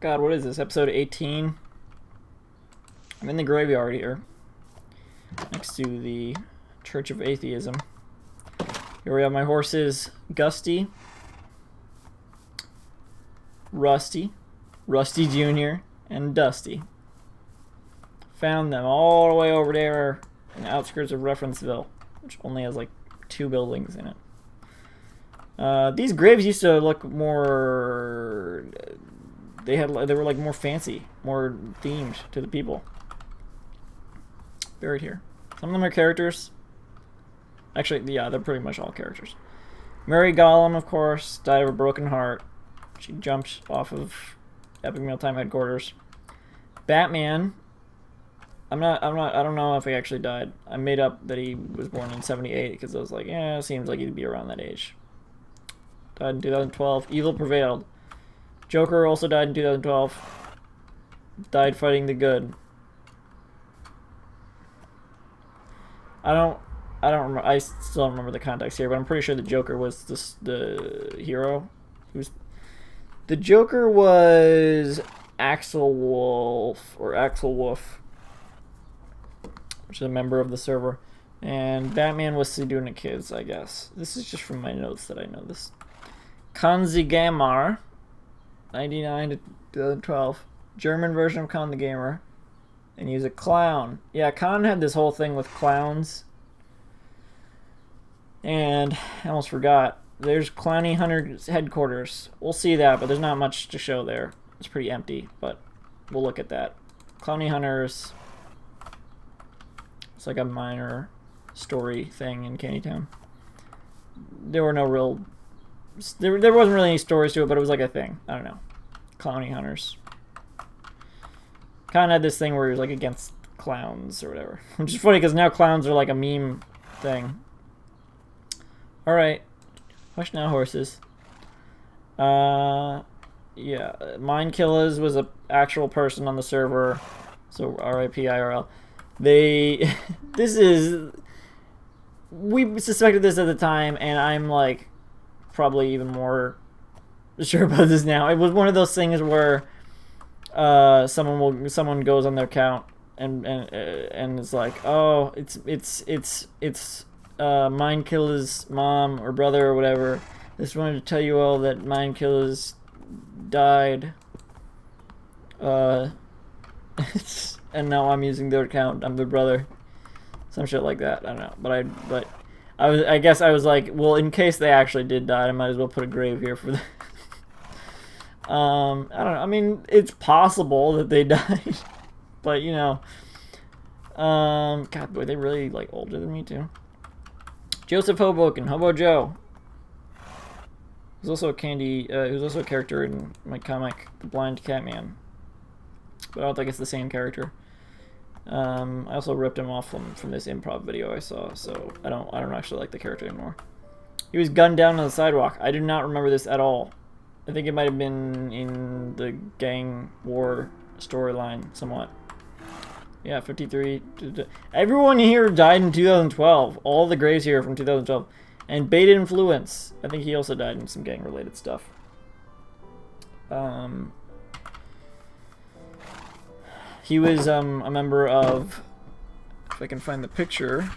God, what is this? Episode 18? I'm in the graveyard here. Next to the Church of Atheism. Here we have my horses, Gusty, Rusty, Rusty Jr., and Dusty. Found them all the way over there in the outskirts of Referenceville, which only has like 2 buildings in it. These graves used to look more... They were like more fancy, more themed to the people. Buried here. Some of them are characters. Actually, yeah, they're pretty much all characters. Mary Gollum, of course, died of a broken heart. She jumped off of Epic Mealtime headquarters. Batman. I don't know if he actually died. I made up that he was born in 78 because I was like, yeah, it seems like he'd be around that age. Died in 2012. Evil prevailed. Joker also died in 2012. Died fighting the good. I don't remember. I still don't remember the context here, but I'm pretty sure the Joker was the hero. The Joker was Axel Wolf, which is a member of the server, and Batman was Seduna Kids, I guess. This is just from my notes that I know this. Kanzi Gamar, 99 to 2012, German version of Khan the Gamer, and he's a clown. Yeah, Khan had this whole thing with clowns. And I almost forgot. There's Clowny Hunter's headquarters. We'll see that, but there's not much to show there. It's pretty empty, but we'll look at that. Clowny Hunters. It's like a minor story thing in Candytown. There were no real... There wasn't really any stories to it, but it was like a thing. I don't know. Clowny Hunters. Kind of had this thing where he was like against clowns or whatever. Which is funny because now clowns are like a meme thing. Alright. Watch now, horses. Yeah. Mind Killers was an actual person on the server. So RIP IRL. They... This is... We suspected this at the time, and I'm like... probably even more sure about this now. It was one of those things where someone goes on their account and it's like, oh, it's Mind Killer's mom or brother or whatever. Just wanted to tell you all that Mind Killer's died. And now I'm using their account. I'm their brother. Some shit like that. I don't know, but I guess I was like, well, in case they actually did die, I might as well put a grave here for them. I don't know. I mean, it's possible that they died, but you know, God, boy, they really like older than me too. Joseph Hoboken, Hobo Joe. He's also a who's also a character in my comic, The Blind Catman. But I don't think it's the same character. I also ripped him off from this improv video I saw, so I don't actually like the character anymore. He was gunned down on the sidewalk. I do not remember this at all. I think it might have been in the gang war storyline somewhat. Yeah, 53. Everyone here died in 2012. All the graves here are from 2012. And Beta Influence. I think he also died in some gang-related stuff. He was a member of... If I can find the picture...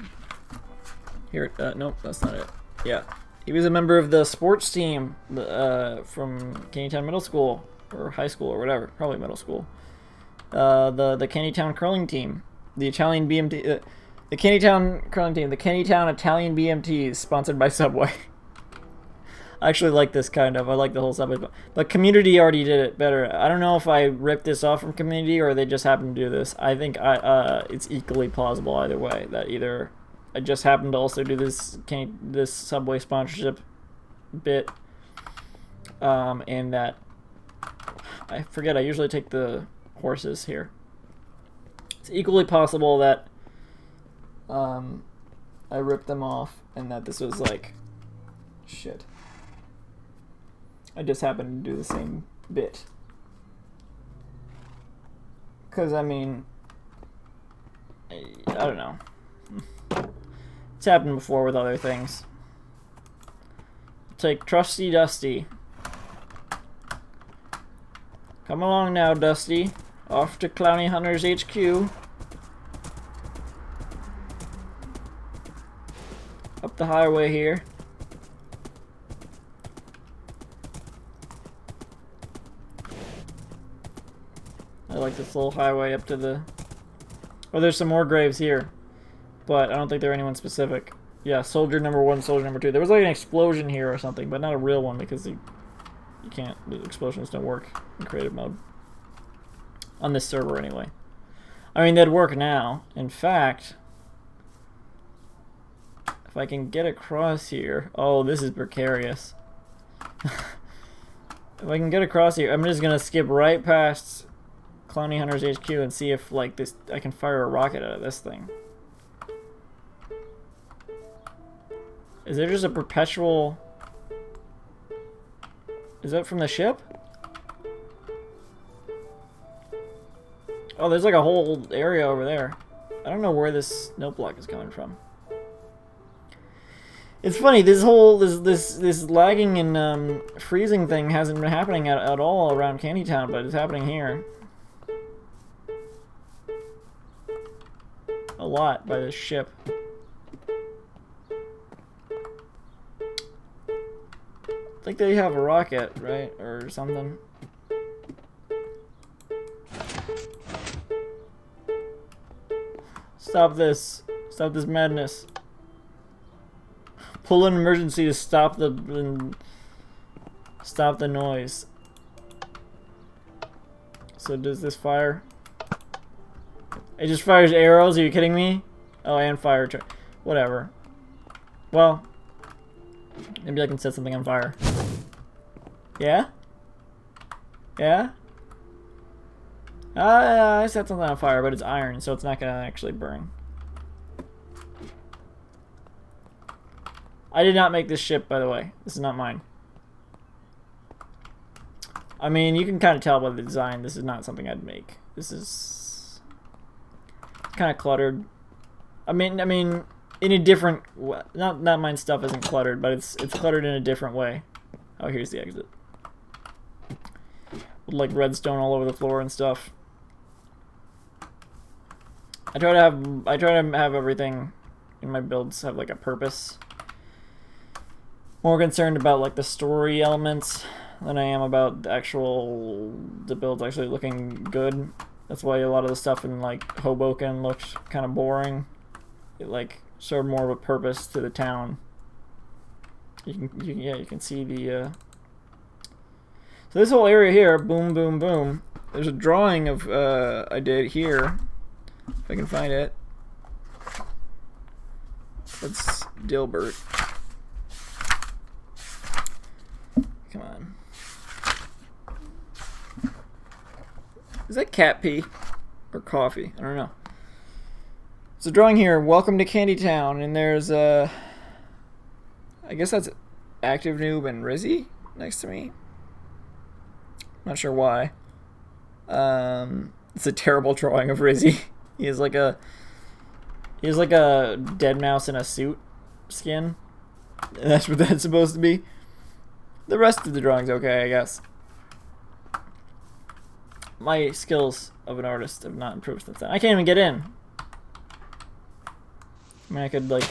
Here, nope, that's not it. Yeah. He was a member of the sports team from Candytown Middle School. Or high school, or whatever. Probably middle school. The Candytown curling team. The Italian BMT... the Candytown curling team. The Candytown Italian BMTs, sponsored by Subway. I actually like this kind of. I like the whole Subway. But Community already did it better. I don't know if I ripped this off from Community or they just happened to do this. I think it's equally plausible either way. That either I just happened to also do this Subway sponsorship bit, and that I forget. I usually take the horses here. It's equally possible that I ripped them off and that this was like shit. I just happened to do the same bit. Because, I mean, I don't know. It's happened before with other things. Take Trusty Dusty. Come along now, Dusty. Off to Clowny Hunter's HQ. Up the highway here. I like this little highway up to the... Oh, there's some more graves here. But I don't think they're anyone specific. Yeah, soldier number 1, soldier number 2. There was like an explosion here or something, but not a real one because you can't... The explosions don't work in creative mode. On this server, anyway. I mean, they'd work now. In fact... If I can get across here... Oh, this is precarious. If I can get across here, I'm just gonna skip right past Clowny Hunter's HQ and see if, like, this... I can fire a rocket out of this thing. Is there just a perpetual... Is that from the ship? Oh, there's like a whole area over there. I don't know where this note block is coming from. It's funny, this whole this lagging and freezing thing hasn't been happening at all around Candytown, but it's happening here. A lot by this ship. I think they have a rocket, right? Or something. Stop this. Stop this madness. Pull an emergency to stop the noise. So does this fire? It just fires arrows? Are you kidding me? Oh, and fire. Whatever. Well, maybe I can set something on fire. Yeah? Yeah? I set something on fire, but it's iron, so it's not gonna actually burn. I did not make this ship, by the way. This is not mine. I mean, you can kind of tell by the design, this is not something I'd make. This is kind of cluttered. I mean, in a different way. Not mine stuff isn't cluttered, but it's cluttered in a different way. Oh, here's the exit. With like redstone all over the floor and stuff. I try to have everything in my builds have like a purpose. More concerned about like the story elements than I am about the builds actually looking good. That's why a lot of the stuff in like Hoboken looked kind of boring. It like served more of a purpose to the town. You can see the so this whole area here, boom, boom, boom. There's a drawing of I did here, if I can find it. That's Dilbert. Come on. Is that cat pee or coffee? I don't know. It's a drawing here. Welcome to Candytown, and there's I guess that's Active Noob and Rizzy next to me. Not sure why. It's a terrible drawing of Rizzy. He has like a dead mouse in a suit skin. And that's what that's supposed to be. The rest of the drawing's okay, I guess. My skills of an artist have not improved since then. I can't even get in. I mean, I could like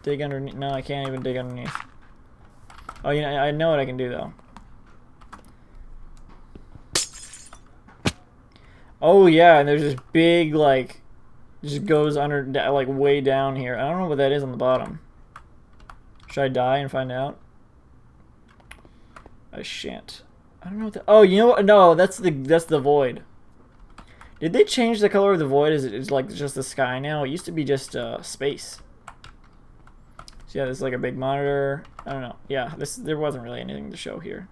dig underneath. No, I can't even dig underneath. Oh, you know, I know what I can do though. Oh yeah, and there's this big like, just goes under like way down here. I don't know what that is on the bottom. Should I die and find out? I shan't. I don't know what the... Oh, you know what? No, that's the void. Did they change the color of the void? Is it like just the sky now? It used to be just space. So yeah, there's like a big monitor. I don't know. Yeah, there wasn't really anything to show here.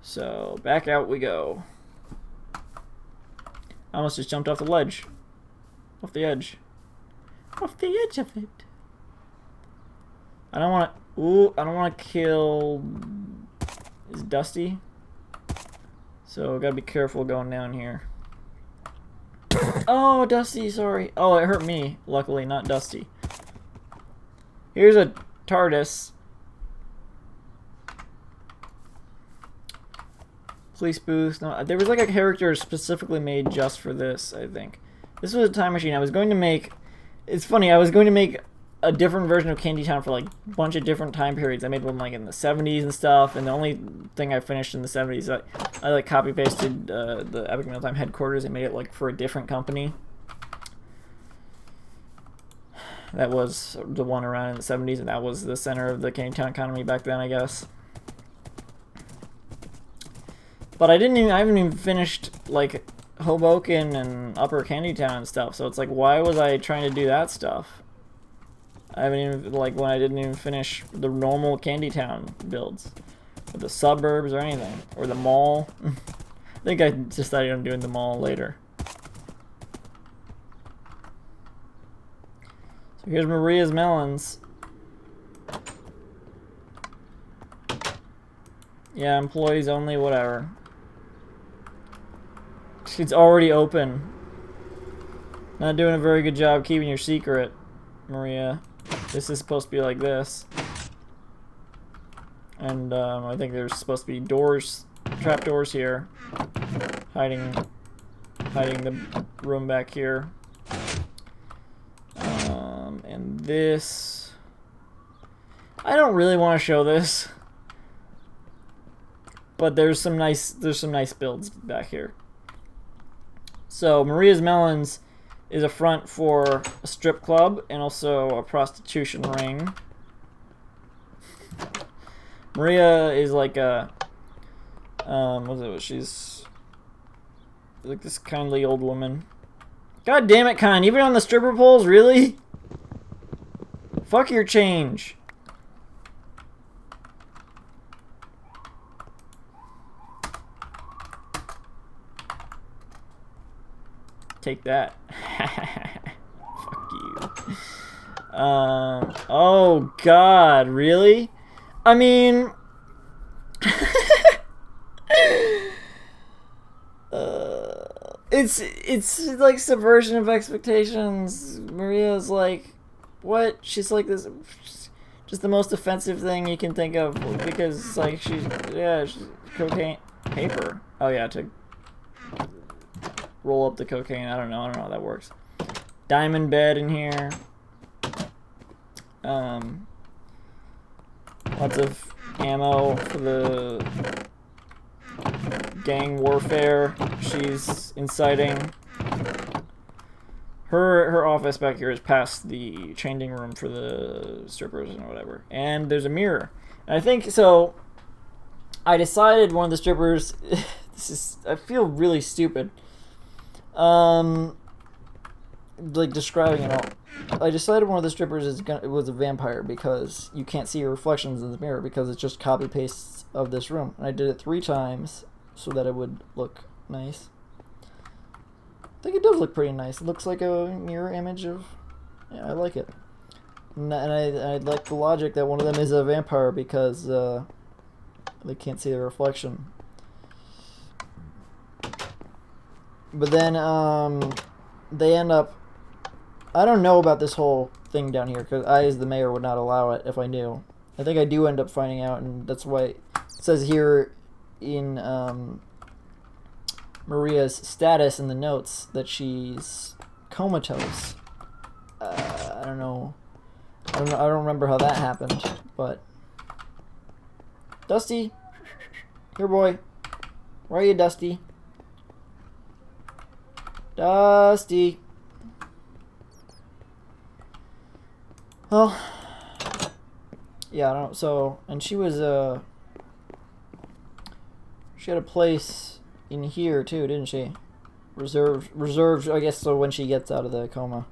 So back out we go. I almost just jumped off the ledge. Off the edge. Off the edge of it. I don't want to... Ooh, I don't want to kill... Is Dusty? So, gotta be careful going down here. Oh, Dusty, sorry. Oh, it hurt me. Luckily, not Dusty. Here's a TARDIS. Police booth. No, there was like a character specifically made just for this, I think. This was a time machine. I was going to make... It's funny, I was going to make a different version of Candy Town for like a bunch of different time periods. I made one like in the 70s and stuff, and the only thing I finished in the 70s, I like copy pasted the Epic Mealtime headquarters and made it like for a different company. That was the one around in the 70s, and that was the center of the Candy Town economy back then, I guess. But I haven't even finished like Hoboken and Upper Candy Town and stuff, so it's like, why was I trying to do that stuff? I haven't even, like, when I didn't even finish the normal Candy Town builds. Or the suburbs or anything. Or the mall. I think I decided on doing the mall later. So here's Maria's Melons. Yeah, employees only, whatever. It's already open. Not doing a very good job keeping your secret, Maria. This is supposed to be like this. And I think there's supposed to be doors, trap doors here. Hiding the room back here. And this... I don't really want to show this. But there's some nice builds back here. So Maria's Melons is a front for a strip club and also a prostitution ring. Maria is like a she's like this kindly old woman. God damn it, kind, even on the stripper poles, really? Fuck your change. Take that. Fuck you. Oh god, really? I mean... it's like subversion of expectations. Maria's like, what? She's like this... Just the most offensive thing you can think of, because like she's cocaine paper. Oh yeah, to roll up the cocaine. I don't know how that works. Diamond bed in here. Lots of ammo for the gang warfare she's inciting. Her office back here is past the changing room for the strippers and whatever. And there's a mirror. And I think, so, I decided one of the strippers, I feel really stupid. Like describing it all. I decided one of the strippers was a vampire because you can't see your reflections in the mirror because it's just copy pastes of this room. And I did it 3 times so that it would look nice. I think it does look pretty nice. It looks like a mirror image of... Yeah, I like it. And I like the logic that one of them is a vampire because they can't see the reflection. But then they end up... I don't know about this whole thing down here because I, as the mayor, would not allow it if I knew. I think I do end up finding out, and that's why it says here in Maria's status in the notes that she's comatose. I don't know. I don't remember how that happened, but Dusty, here, boy. Where are you, Dusty? Dusty. Well, yeah, I don't know. So, and she was she had a place in here too, didn't she? Reserved, I guess, so when she gets out of the coma.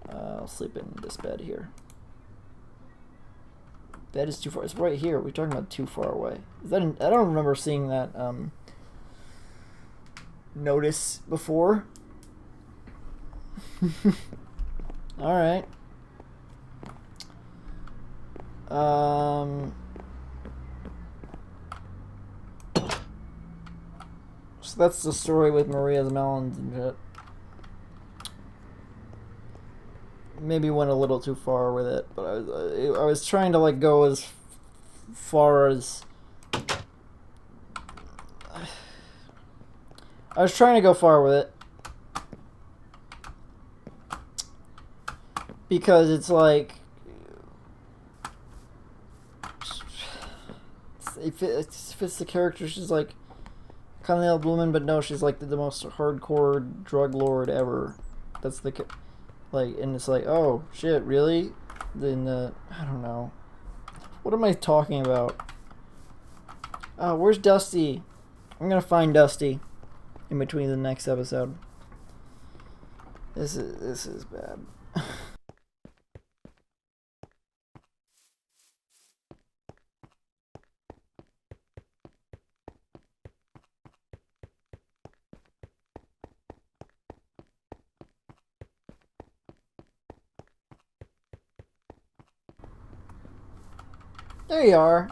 I'll sleep in this bed here. Bed is too far. It's right here. We're talking about too far away. Is that I don't remember seeing that notice before. All right. So that's the story with Maria's Melons and shit. Maybe went a little too far with it, but I was trying to like go as far as I was trying to go far with it. Because it's like... It fits the character. She's like... kind of the old woman, but no, she's like the most hardcore drug lord ever. That's the... Like, and it's like, oh, shit, really? Then, I don't know. What am I talking about? Oh, where's Dusty? I'm gonna find Dusty in between the next episode. This is bad. There you are.